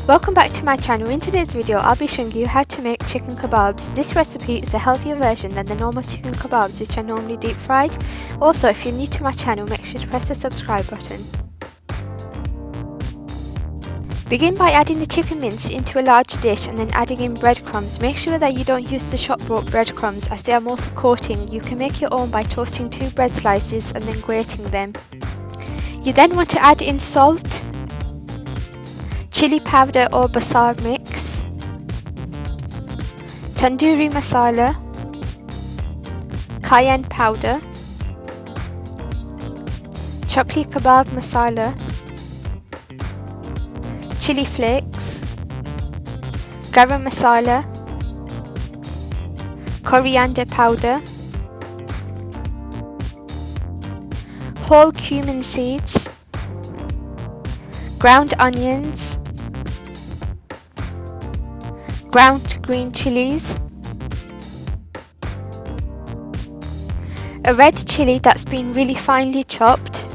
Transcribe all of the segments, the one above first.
Welcome back to my channel. In today's video I'll be showing you how to make chicken kebabs. This recipe is a healthier version than the normal chicken kebabs which are normally deep fried. Also, if you're new to my channel, make sure to press the subscribe button. Begin by adding the chicken mince into a large dish and then adding in breadcrumbs. Make sure that you don't use the shop bought breadcrumbs as they are more for coating. You can make your own by toasting 2 bread slices and then grating them. You then want to add in salt, chili powder or Basaar mix, Tandoori Masala, Cayenne powder, Chapli Kebab Masala, Chilli Flakes, Garam Masala, Coriander powder, whole cumin seeds, ground onions, ground green chillies, a red chilli that's been really finely chopped,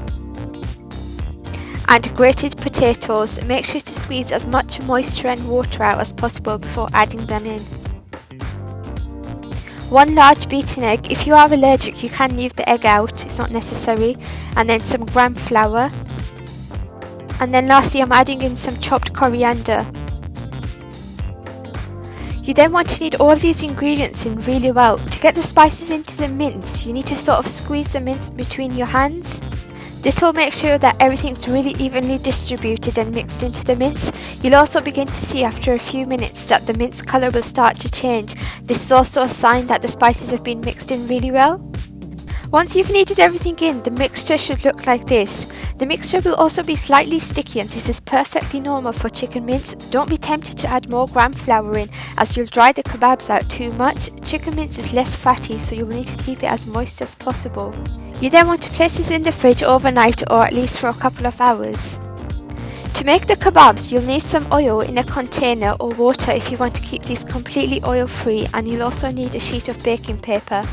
and grated potatoes. Make sure to squeeze as much moisture and water out as possible before adding them in. 1 large beaten egg. If you are allergic, you can leave the egg out, it's not necessary. And then some gram flour. And then lastly, I'm adding in some chopped coriander. You then want to knead all these ingredients in really well. To get the spices into the mince, you need to sort of squeeze the mince between your hands. This will make sure that everything's really evenly distributed and mixed into the mince. You'll also begin to see after a few minutes that the mince colour will start to change. This is also a sign that the spices have been mixed in really well. Once you've kneaded everything in, the mixture should look like this. The mixture will also be slightly sticky and this is perfectly normal for chicken mince. Don't be tempted to add more gram flour in as you'll dry the kebabs out too much. Chicken mince is less fatty, so you'll need to keep it as moist as possible. You then want to place this in the fridge overnight or at least for a couple of hours. To make the kebabs, you'll need some oil in a container or water if you want to keep these completely oil free, and you'll also need a sheet of baking paper.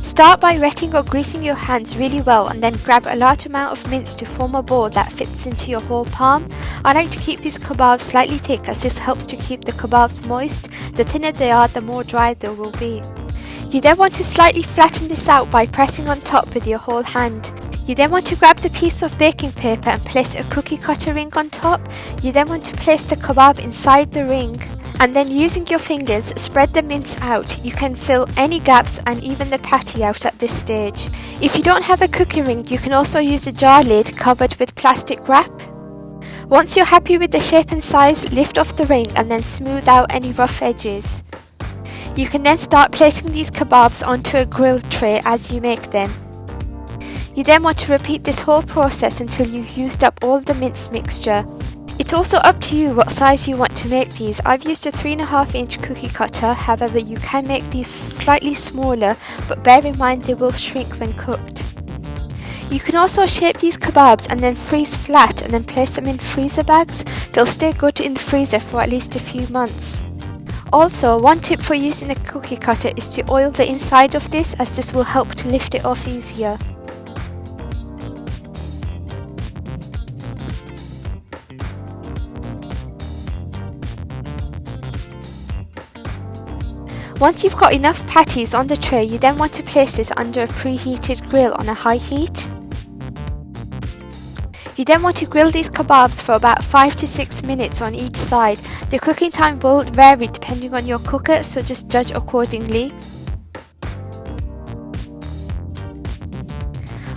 Start by wetting or greasing your hands really well and then grab a large amount of mince to form a ball that fits into your whole palm. I like to keep these kebabs slightly thick as this helps to keep the kebabs moist. The thinner they are, the more dry they will be. You then want to slightly flatten this out by pressing on top with your whole hand. You then want to grab the piece of baking paper and place a cookie cutter ring on top. You then want to place the kebab inside the ring and then using your fingers spread the mince out. You can fill any gaps and even the patty out at this stage. If you don't have a cookie ring, you can also use a jar lid covered with plastic wrap. Once you're happy with the shape and size, lift off the ring and then smooth out any rough edges. You can then start placing these kebabs onto a grill tray as you make them. You then want to repeat this whole process until you've used up all the mince mixture. It's also up to you what size you want to make these. I've used a 3.5-inch cookie cutter, however you can make these slightly smaller, but bear in mind they will shrink when cooked. You can also shape these kebabs and then freeze flat and then place them in freezer bags. They'll stay good in the freezer for at least a few months. Also, one tip for using the cookie cutter is to oil the inside of this as this will help to lift it off easier. Once you've got enough patties on the tray, you then want to place this under a preheated grill on a high heat. You then want to grill these kebabs for about 5 to 6 minutes on each side. The cooking time will vary depending on your cooker, so just judge accordingly.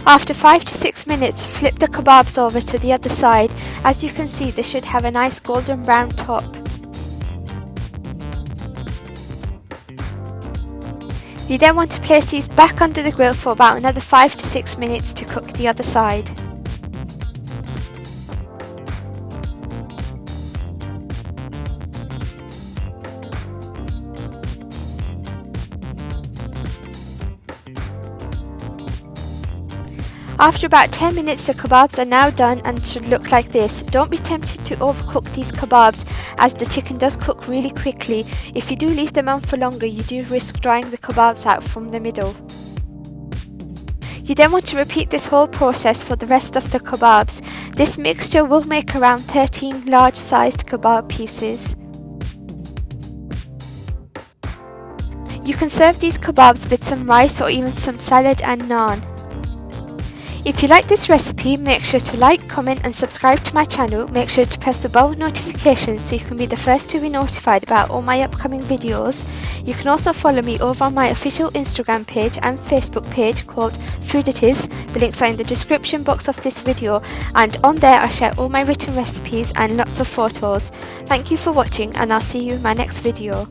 After 5 to 6 minutes, flip the kebabs over to the other side. As you can see, they should have a nice golden brown top. You then want to place these back under the grill for about another 5 to 6 minutes to cook the other side. After about 10 minutes, the kebabs are now done and should look like this. Don't be tempted to overcook these kebabs as the chicken does cook really quickly. If you do leave them on for longer, you do risk drying the kebabs out from the middle. You then want to repeat this whole process for the rest of the kebabs. This mixture will make around 13 large sized kebab pieces. You can serve these kebabs with some rice or even some salad and naan. If you like this recipe, make sure to like, comment and subscribe to my channel. Make sure to press the bell notification so you can be the first to be notified about all my upcoming videos. You can also follow me over on my official Instagram page and Facebook page called Fooditives. The links are in the description box of this video, and on there I share all my written recipes and lots of photos. Thank you for watching, and I'll see you in my next video.